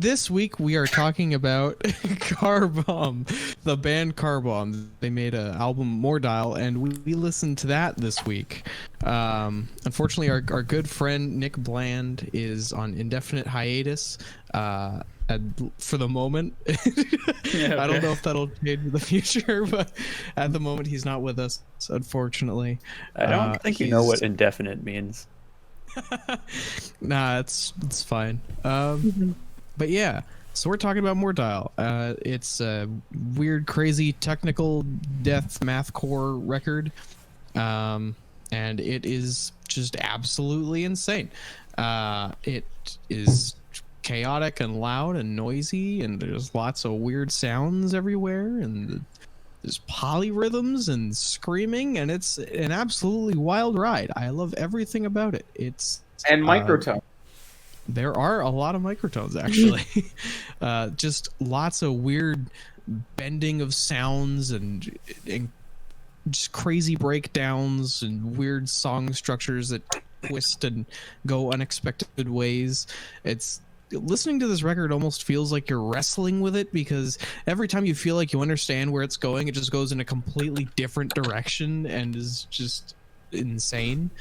this week we are talking about Car Bomb, the band Car Bomb. They made an album Mordial, and we listened to that this week. Unfortunately, our good friend Nick Bland is on indefinite hiatus for the moment. Yeah, okay. I don't know if that'll change in the future, but at the moment he's not with us, unfortunately. I don't think you know what indefinite means. Nah, it's fine. But yeah, so we're talking about Mordial. It's a weird, crazy, technical death mathcore record, and it is just absolutely insane. It is chaotic and loud and noisy, and there's lots of weird sounds everywhere, and there's polyrhythms and screaming, and it's an absolutely wild ride. I love everything about it. And microtone. There are a lot of microtones, actually. Just lots of weird bending of sounds and just crazy breakdowns and weird song structures that twist and go unexpected ways. It's listening to this record almost feels like you're wrestling with it, because every time you feel like you understand where it's going, it just goes in a completely different direction and is just insane.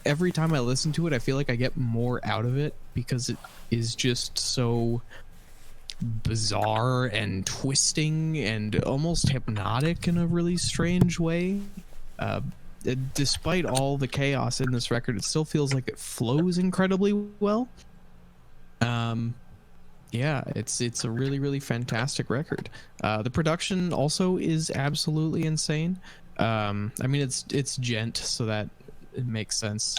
Every time I listen to it, I feel like I get more out of it because it is just so bizarre and twisting and almost hypnotic in a really strange way. Despite all the chaos in this record, it still feels like it flows incredibly well. Yeah, it's a really, really fantastic record. The production also is absolutely insane. I mean, it's djent, so that it makes sense.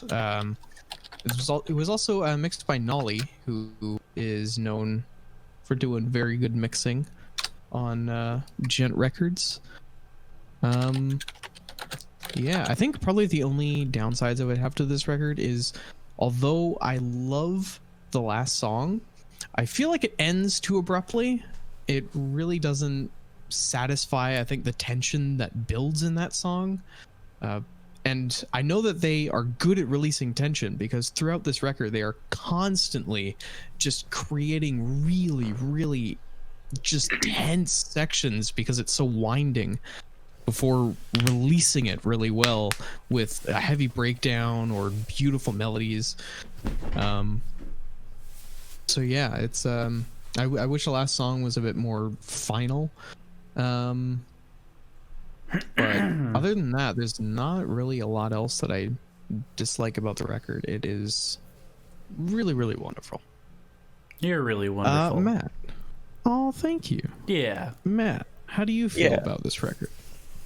It was also mixed by Nolly, who is known for doing very good mixing on djent records. Yeah, I think probably the only downsides I would have to this record is, although I love the last song, I feel like it ends too abruptly. It really doesn't satisfy, I think, the tension that builds in that song. And I know that they are good at releasing tension, because throughout this record they are constantly just creating really, really just tense sections because it's so winding, before releasing it really well with a heavy breakdown or beautiful melodies. So yeah, it's I wish the last song was a bit more final. But other than that, there's not really a lot else that I dislike about the record. It is really, really wonderful. You're really wonderful. Matt. Oh, thank you. Yeah. Matt, how do you feel about this record?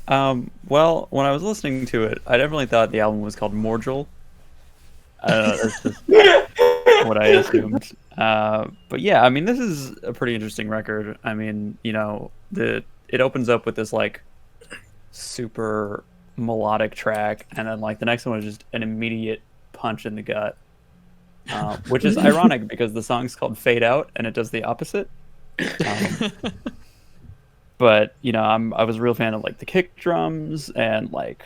Well, when I was listening to it, I definitely thought the album was called Mordial. I don't know, that's just what I assumed. But yeah, I mean, this is a pretty interesting record. I mean, you know, it opens up with this like super melodic track, and then like the next one is just an immediate punch in the gut, which is ironic because the song's called Fade Out and it does the opposite. But you know, I was a real fan of like the kick drums, and like,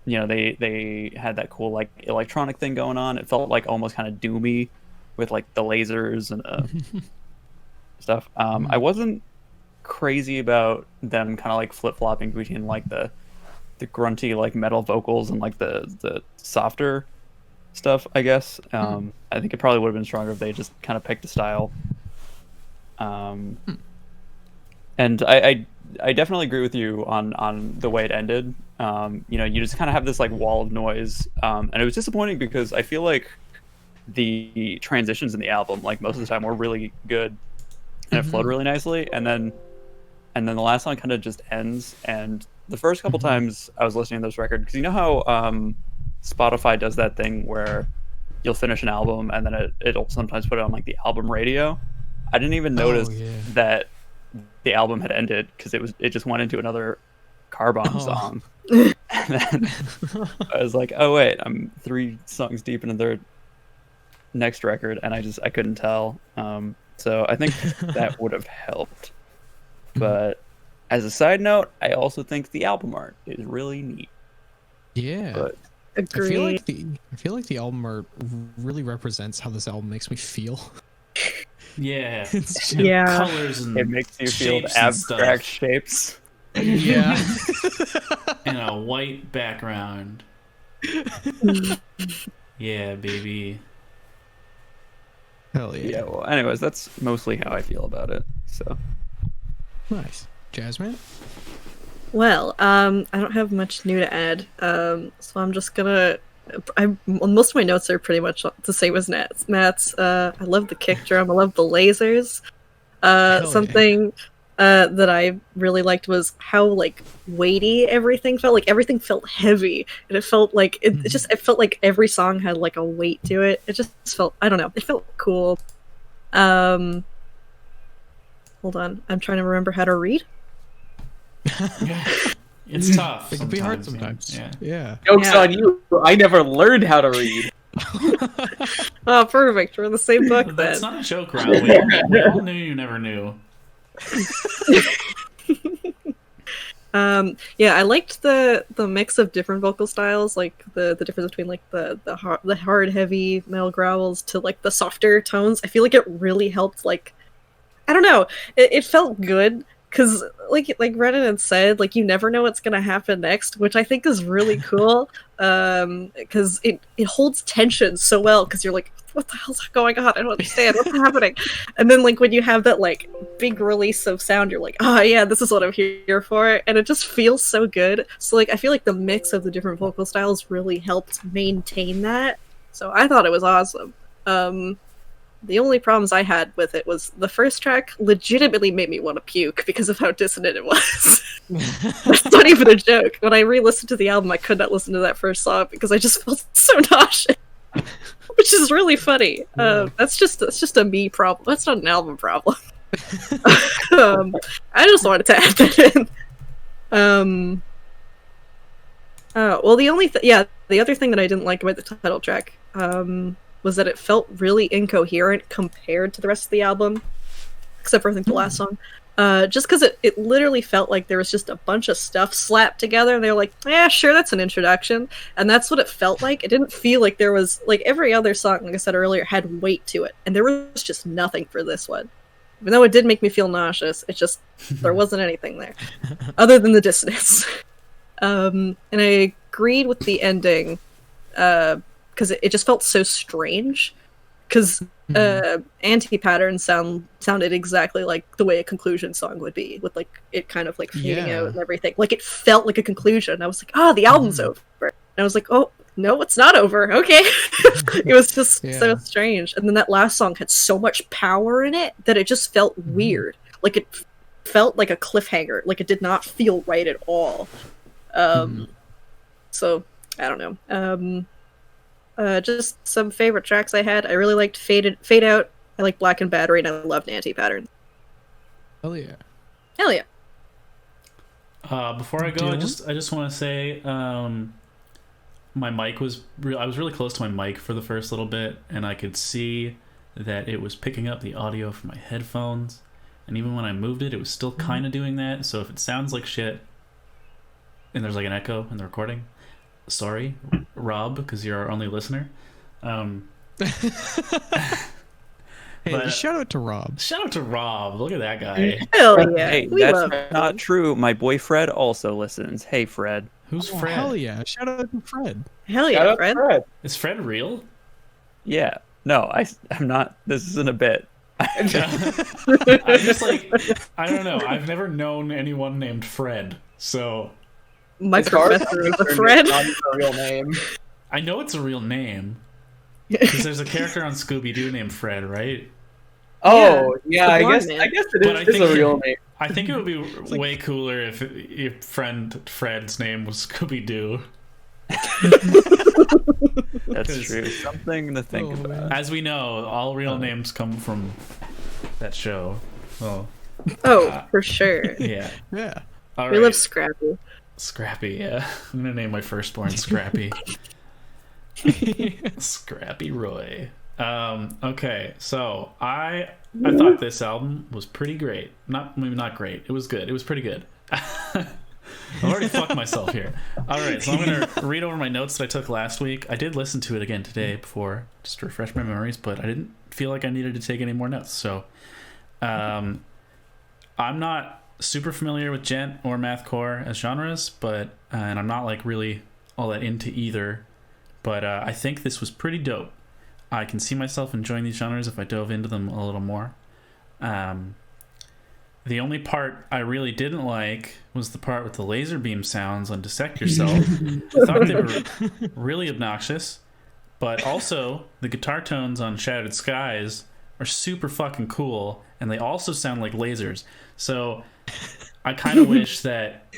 you know, they had that cool like electronic thing going on. It felt like almost kind of doomy with like the lasers and stuff. I wasn't crazy about them kind of like flip-flopping between like the grunty like metal vocals and like the softer stuff, I guess. I think it probably would have been stronger if they just kind of picked a style. And I definitely agree with you on the way it ended. You know, you just kind of have this like wall of noise, and it was disappointing because I feel like the transitions in the album, like most of the time, were really good and it flowed really nicely, and then the last song kind of just ends. And the first couple times I was listening to this record, because you know how Spotify does that thing where you'll finish an album and then it'll sometimes put it on like the album radio. I didn't even notice that the album had ended, because it just went into another Car Bomb song. And then I was like, oh wait, I'm 3 songs deep into their next record, and I couldn't tell. So I think that would have helped. But as a side note, I also think the album art is really neat. Yeah. But I feel like the album art really represents how this album makes me feel. Yeah. It's Yeah. Colors and It makes you feel shapes and abstract stuff. shapes. yeah. And a white background. Yeah, baby. Hell yeah. Yeah. Well, anyways, that's mostly how I feel about it. So. Nice. Jasmine? Well, I don't have much new to add, so I'm just gonna. Most of my notes are pretty much the same as Matt's. I love the kick drum. I love the lasers. Hell Something that I really liked was how like weighty everything felt. Like everything felt heavy, and it felt like it felt like every song had like a weight to it. It just felt, I don't know, it felt cool. Hold on, I'm trying to remember how to read. It's tough. It can be hard sometimes. sometimes. Yeah. Yeah. Joke's Yeah. on you. I never learned how to read. Oh, perfect. We're in the same book then. That's not a joke, Rob. We all knew you never knew. Yeah, I liked the mix of different vocal styles, like the difference between like the hard heavy metal growls to like the softer tones. I feel like it really helped. Like, I don't know, it felt good because like Renan had said, like you never know what's gonna happen next, which I think is really cool. Because it holds tension so well, because you're like, what the hell's going on? I don't understand what's happening. And then like when you have that like big release of sound, you're like, oh yeah, this is what I'm here for, and it just feels so good. So like I feel like the mix of the different vocal styles really helped maintain that. So I thought it was awesome. The only problems I had with it was the first track legitimately made me want to puke because of how dissonant it was. That's not even a joke. When I re-listened to the album, I could not listen to that first song because I just felt so nauseous. Which is really funny. That's just a me problem. That's not an album problem. I just wanted to add that in. Well, the other thing that I didn't like about the title track was that it felt really incoherent compared to the rest of the album, except for I think the last song. Just because it literally felt like there was just a bunch of stuff slapped together, and they were like, yeah, sure, that's an introduction. And that's what it felt like. It didn't feel like there was, like, every other song, like I said earlier, had weight to it. And there was just nothing for this one. Even though it did make me feel nauseous, it just, there wasn't anything there. Other than the dissonance. And I agreed with the ending, because it just felt so strange. Because anti-pattern sounded exactly like the way a conclusion song would be, with like it kind of like fading out and everything. Like it felt like a conclusion. I was like, oh, the album's over. And I was like, oh no, it's not over. Okay. It was just so strange. And then that last song had so much power in it that it just felt weird. Like it felt like a cliffhanger. Like it did not feel right at all. So I don't know. Just some favorite tracks I had. I really liked Fade Out. I like Black and Battery, and I loved Anti-Pattern. Hell yeah. Hell yeah. Before I go, I just want to say my mic was I was really close to my mic for the first little bit, and I could see that it was picking up the audio from my headphones, and even when I moved it, it was still kind of doing that. So if it sounds like shit and there's like an echo in the recording, sorry, Rob, because you're our only listener. Hey, shout out to Rob. Shout out to Rob. Look at that guy. Hell yeah. Hey, We love that's not true. My boy Fred also listens. Hey, Fred. Who's Oh, Fred? hell yeah. Shout out to Fred. Hell Shout yeah, out Fred. Fred. Is Fred real? Yeah. No, I'm not. This isn't a bit. I'm just like, I don't know. I've never known anyone named Fred, so My As far as professor I'm is a concerned, Fred. it's not even a real name. I know it's a real name. Because there's a character on Scooby-Doo named Fred, right? Oh, yeah, the I blonde guess man. I guess But it I is think a real name. I think it would be way cooler if friend Fred's name was Scooby-Doo. That's true. Something to think about. man. As we know, all real names come from that show. Well, Oh, for sure. yeah. Yeah. All We right. love Scrappy. Scrappy, yeah. I'm gonna name my firstborn Scrappy. Scrappy Roy. Okay, so I thought this album was pretty great. Maybe not great. It was good. It was pretty good. I've already fucked myself here. All right, so I'm gonna read over my notes that I took last week. I did listen to it again today before, just to refresh my memories, but I didn't feel like I needed to take any more notes. So, I'm not super familiar with djent or mathcore as genres, but and I'm not like really all that into either. But I think this was pretty dope. I can see myself enjoying these genres if I dove into them a little more. The only part I really didn't like was the part with the laser beam sounds on Dissect Yourself. I thought they were really obnoxious, but also the guitar tones on Shattered Skies are super fucking cool, and they also sound like lasers. So I kind of wish that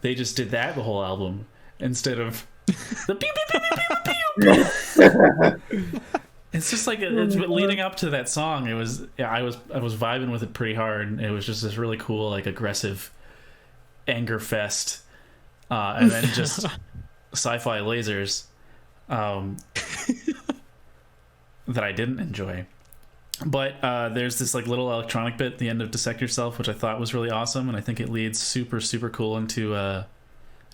they just did that the whole album instead of the pew pew pew pew pew. It's just like it's leading up to that song. It was I was vibing with it pretty hard. It was just this really cool, like aggressive anger fest, and then just sci-fi lasers that I didn't enjoy. But there's this like little electronic bit at the end of Dissect Yourself, which I thought was really awesome, and I think it leads super cool into I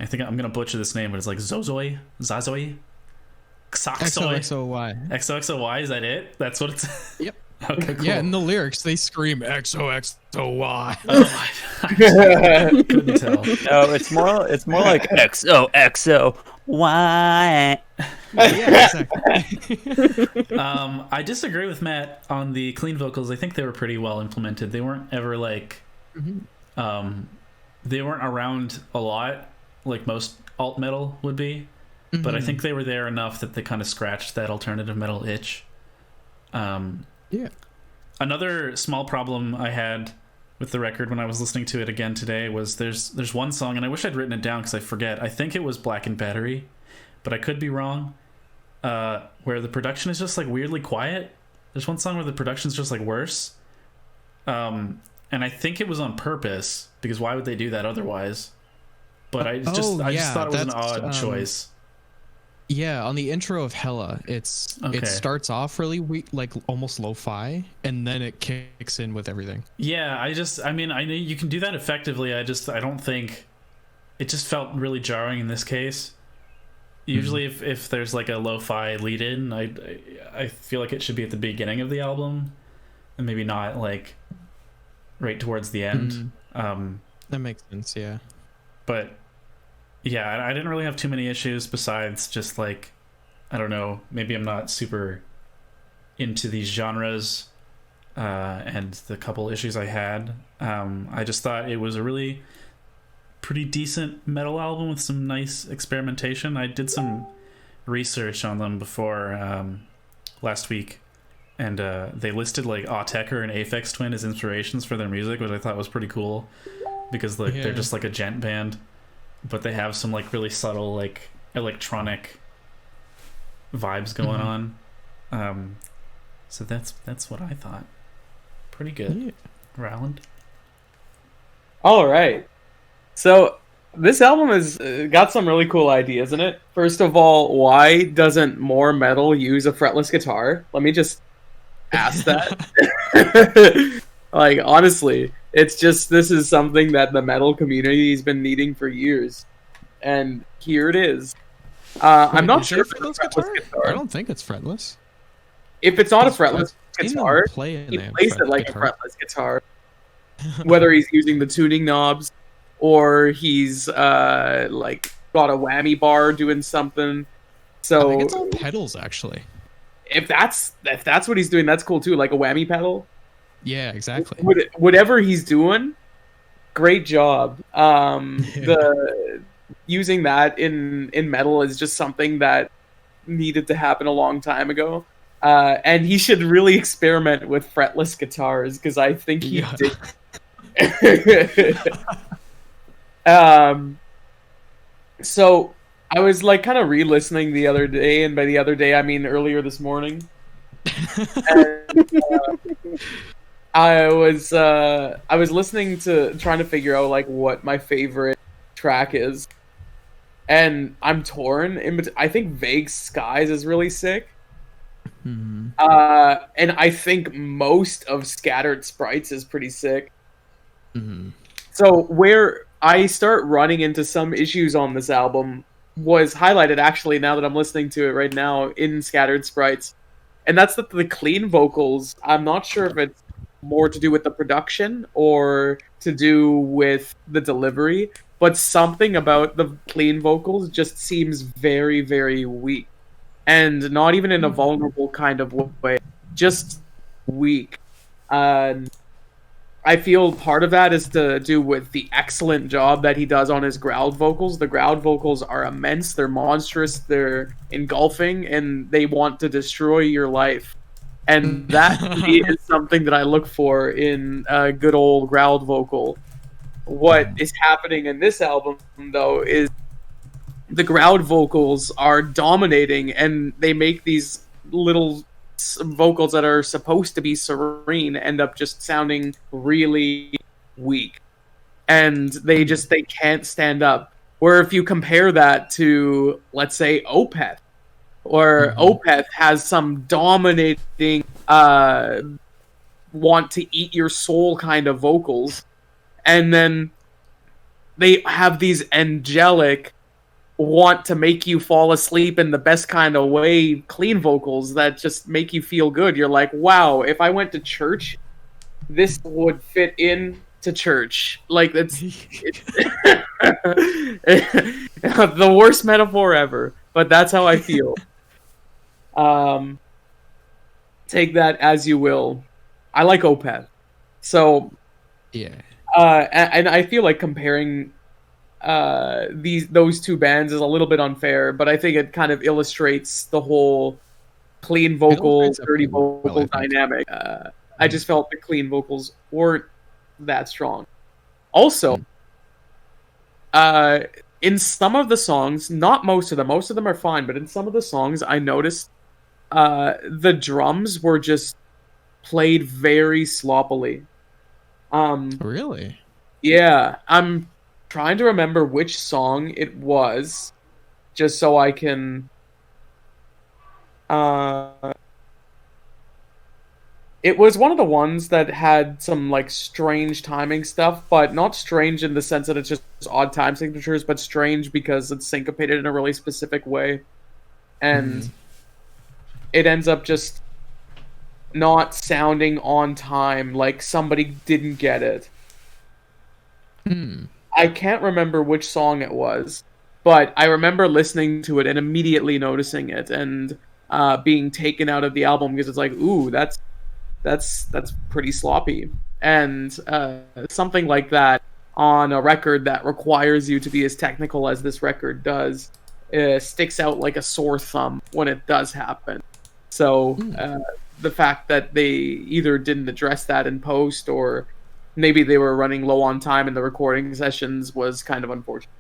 think I'm gonna butcher this name, but it's like Zazoi. XOXOY. XOXOY, is that it? That's what it's. Yep. Okay, cool. Yeah, in the lyrics they scream XOXOY. Oh, I couldn't tell. No, it's more like XOXO. Why? Yeah, exactly. I disagree with Matt on the clean vocals. I think they were pretty well implemented. They weren't ever like, they weren't around a lot like most alt metal would be, but I think they were there enough that they kind of scratched that alternative metal itch. Yeah. Another small problem I had with the record when I was listening to it again today was there's one song, and I wish I'd written it down because I forget. I think it was Blackened Battery, but I could be wrong. Where the production is just like weirdly quiet. There's one song where the production's just like worse. And I think it was on purpose, because why would they do that otherwise? But I just thought it was an odd choice. Yeah, on the intro of Hella, it starts off really weak, like almost lo-fi, and then it kicks in with everything. Yeah, I mean, I know you can do that effectively. I don't think it just felt really jarring in this case. Usually, if there's like a lo-fi lead-in, I feel like it should be at the beginning of the album, and maybe not like right towards the end. That makes sense, yeah. But yeah, I didn't really have too many issues besides just like, I don't know, maybe I'm not super into these genres, and the couple issues I had. I just thought it was a really pretty decent metal album with some nice experimentation. I did some research on them before last week, and they listed like Autechre and Aphex Twin as inspirations for their music, which I thought was pretty cool, because like they're just like a djent band, but they have some like really subtle like electronic vibes going on. So that's what I thought. Pretty good. Rowland. All right. So this album has got some really cool ideas in it. First of all, why doesn't more metal use a fretless guitar? Let me just ask that. Like, honestly, it's just, this is something that the metal community has been needing for years. And here it is. I'm not sure if it's a fretless guitar. I don't think it's fretless. If it's not a fretless guitar, he plays it like a fretless guitar. Whether he's using the tuning knobs, or he's like got a whammy bar doing something. So I think it's all pedals, actually. If that's what he's doing, that's cool too. Like a whammy pedal. Yeah, exactly. Whatever he's doing, great job. The using that in metal is just something that needed to happen a long time ago. And he should really experiment with fretless guitars, because I think he did. So I was like kind of re-listening the other day, and by the other day I mean earlier this morning. And, I was listening to, trying to figure out like what my favorite track is, and I'm torn. I think Vague Skies is really sick. And I think most of Scattered Sprites is pretty sick. So where I start running into some issues on this album was highlighted actually now that I'm listening to it right now in Scattered Sprites. And that's that the clean vocals, I'm not sure if it's more to do with the production or to do with the delivery, but something about the clean vocals just seems very, very weak. And not even in a vulnerable kind of way, just weak. I feel part of that is to do with the excellent job that he does on his growled vocals. The growled vocals are immense, they're monstrous, they're engulfing, and they want to destroy your life. And that to me is something that I look for in a good old growled vocal. What is happening in this album, though, is the growled vocals are dominating, and they make these little vocals that are supposed to be serene end up just sounding really weak, and they can't stand up. Where if you compare that to, let's say, Opeth, or Opeth has some dominating want to eat your soul kind of vocals, and then they have these angelic want to make you fall asleep in the best kind of way clean vocals that just make you feel good. You're like, wow, if I went to church, this would fit in to church. Like, it's the worst metaphor ever, but that's how I feel. Take that as you will. I like Opeth, so Yeah. and I feel like comparing those two bands is a little bit unfair, but I think it kind of illustrates the whole clean vocal, illustrates it dirty pretty well, vocal I think. dynamic. I just felt the clean vocals weren't that strong. Also, in some of the songs, not most of them are fine, but in some of the songs, I noticed the drums were just played very sloppily. Really? Yeah, I'm trying to remember which song it was, just so I can. It was one of the ones that had some like strange timing stuff, but not strange in the sense that it's just odd time signatures, but strange because it's syncopated in a really specific way, and it ends up just not sounding on time, like somebody didn't get it. I can't remember which song it was, but I remember listening to it and immediately noticing it and being taken out of the album because it's like, ooh, that's pretty sloppy. And something like that on a record that requires you to be as technical as this record does sticks out like a sore thumb when it does happen. So the fact that they either didn't address that in post, or maybe they were running low on time in the recording sessions, was kind of unfortunate.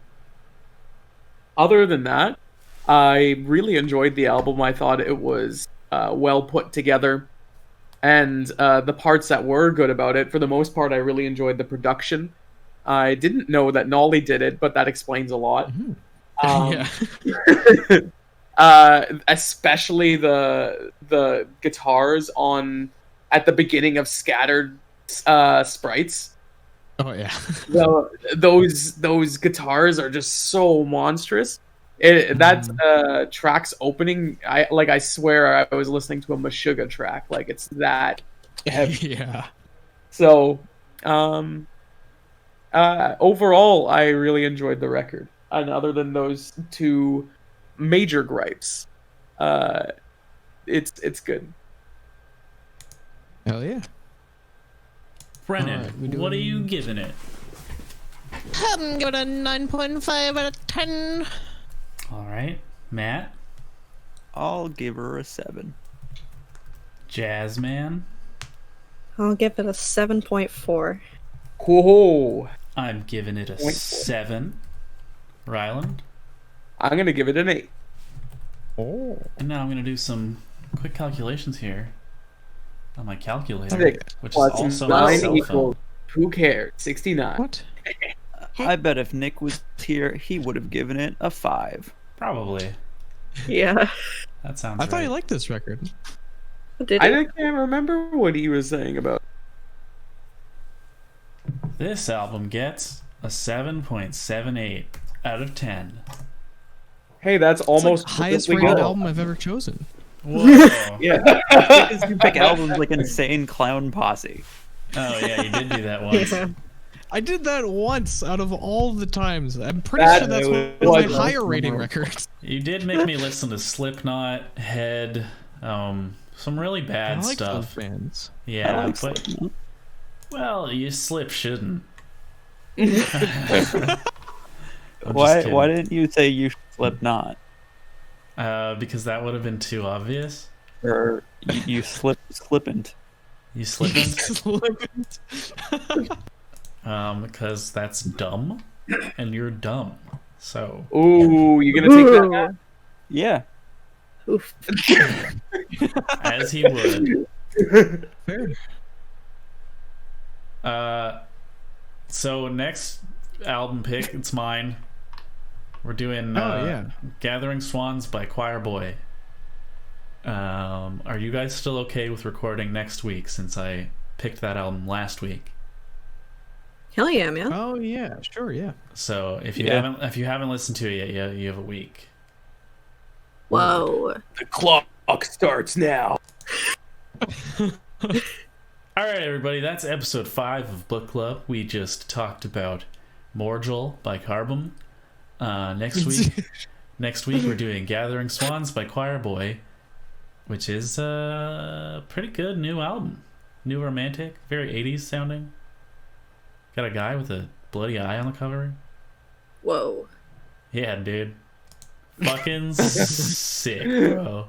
Other than that, I really enjoyed the album. I thought it was well put together. And the parts that were good about it, for the most part, I really enjoyed the production. I didn't know that Nolly did it, but that explains a lot. Yeah. Especially the guitars at the beginning of Scattered Sprites. Oh yeah. Those guitars are just so monstrous. That track's opening, I swear I was listening to a Meshuggah track. Like, it's that heavy. Yeah. So, overall, I really enjoyed the record. And other than those two major gripes, it's good. Hell yeah. Brennan, Alright, we what are you doing- giving it? I'm giving it a 9.5 out of 10. All right, Matt, I'll give her a 7. Jazzman, I'll give it a 7.4. Whoa! I'm giving it a 7. Ryland, I'm gonna give it an 8. Oh. and now I'm gonna do some quick calculations here on my calculator, 6 which is plus also my 9 cell phone. equals, who cares? 69. What? I bet if Nick was here, he would have given it a 5. Probably. Yeah. That sounds I right. thought you liked this record. Did I it? can't remember what he was saying about. This album gets a 7.78 out of 10. Hey, that's It's like almost the highest perfectly rated good. album I've ever chosen. Whoa. Yeah. Because you pick albums like Insane Clown Posse. Oh yeah, you did do that once. Yeah. I did that once out of all the times. I'm pretty That sure that's one was of my higher rating records. You did make me listen to Slipknot, Head, some really I bad like those stuff. bands. Yeah, I like but Slipknot. well, you slip shouldn't. Why didn't you say you Slipknot? Because that would have been too obvious. Or you slippant? You slipping? Slippant. Because that's dumb, and you're dumb. So Ooh, you gonna take that? Matt? Yeah. Oof. as he would. Fair. So next album pick, it's mine. We're doing yeah. Gathering Swans by Choir Boy. Are you guys still okay with recording next week since I picked that album last week? Hell yeah, man. Oh yeah, sure, yeah. So if you Yeah. haven't listened to it yet, you have a week. Whoa. The clock starts now. All right, everybody, that's episode 5 of Book Club. We just talked about Mordial by Carbon. Next week we're doing Gathering Swans by Choir Boy, which is a pretty good new album. New romantic, very 80s sounding. Got a guy with a bloody eye on the cover. Whoa. Yeah, dude. Fucking sick, bro.